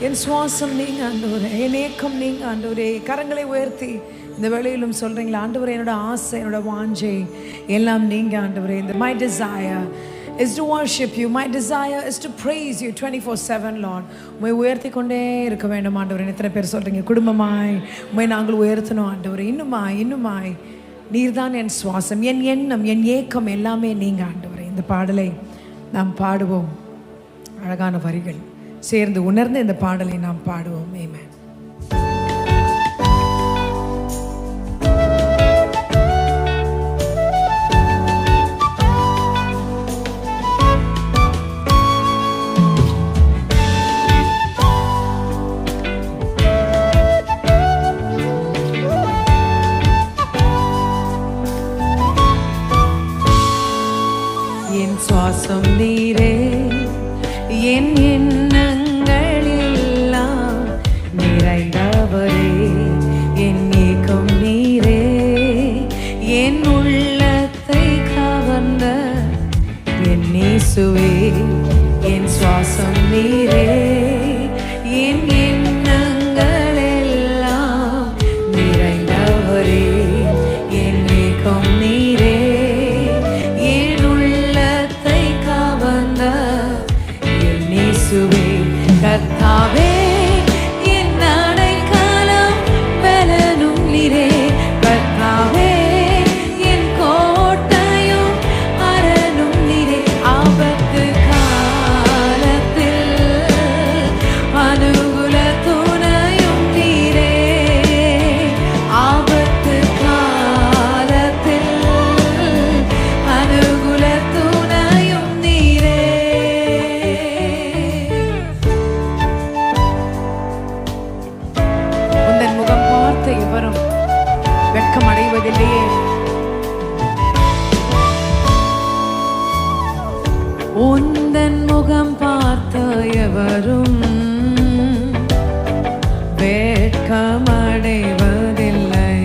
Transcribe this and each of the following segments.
என் சுவாசம் நீங்க ஆண்டவரே, என் ஏக்கம் நீங்க ஆண்டவரே. கரங்களை உயர்த்தி இந்த வேளையிலும் சொல்றீங்களா, ஆண்டவரே என்னோட ஆசை, என்னோட வாஞ்சை எல்லாம் நீங்க ஆண்டவரே. My desire is to worship you. My desire is to praise you 24/7 Lord. உம்மை உயர்த்தி கொண்டே இருக்க வேண்டும் ஆண்டவரே. எத்தனை பேர் சொல்றீங்க, குடும்பமாய் உம்மை நாங்கள் உயர்த்தணும் ஆண்டவரே. இன்னுமாய் நீர்தான் என் சுவாசம், என் எண்ணம், என் ஏக்கம் எல்லாமே நீங்க ஆண்டவரே. இந்த பாடலை நாம் பாடுவோம். அழகான வரிகள் சேர்ந்து உணர்ந்து இந்த பாடலை நாம் பாடுவோம். ஆமென். என் சுவாசம் நீரே, என் எண்ணங்கள் எல்லாம் நிறைந்தவரே. என் ஏக்கம் நீரே, என் உள்ளத்தை கவர்ந்த என் இயேசுவே. என் சுவாசம் நீரே, என் எண்ணங்கள் எல்லாம் நிறைந்தவரே. என் ஏக்கம் நீரே, கர்த்தாவே என் அடைக்கலம் பலனும் நீரே. கர்த்தாவே என் கோட்டையும் அரணும் நீரே. ஆபத்து காலத்தில் அனுகூல துணையும் நீரே. ஆபத்து காலத்தில் அனுகூல துணையும் நீரே. எவரும் வெட்கம் அடைவதில்லையே. உந்தன் முகம் பார்த்த எவரும் வெட்கம் அடைவதில்லை.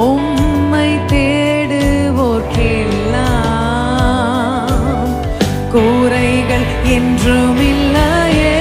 உம்மை தேடுவோர்க்கெல்லாம் கூரைகள் என்றும் இல்லையே.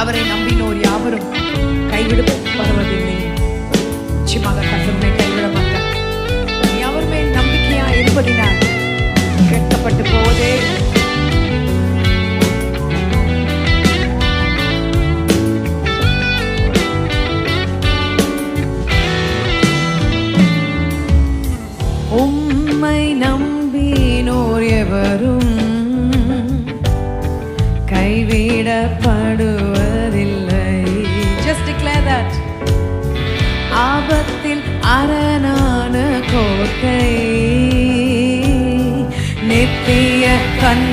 அவரை நம்பினோர் யாவரும் கைவிடப்படுவதில்லை. நிச்சயமாக கர்த்தர் கைவிட மாட்டார். நீ அவர் மேல் நம்பிக்கையா இருப்பதினால் கேட்கப்பட்டு போவதே. உம்மை நம்பினோர் எவரும் கைவிடப்படுவதில்லை. Just declare that. ஆபத்தில் அரணான கோட்டை, நித்திய கண்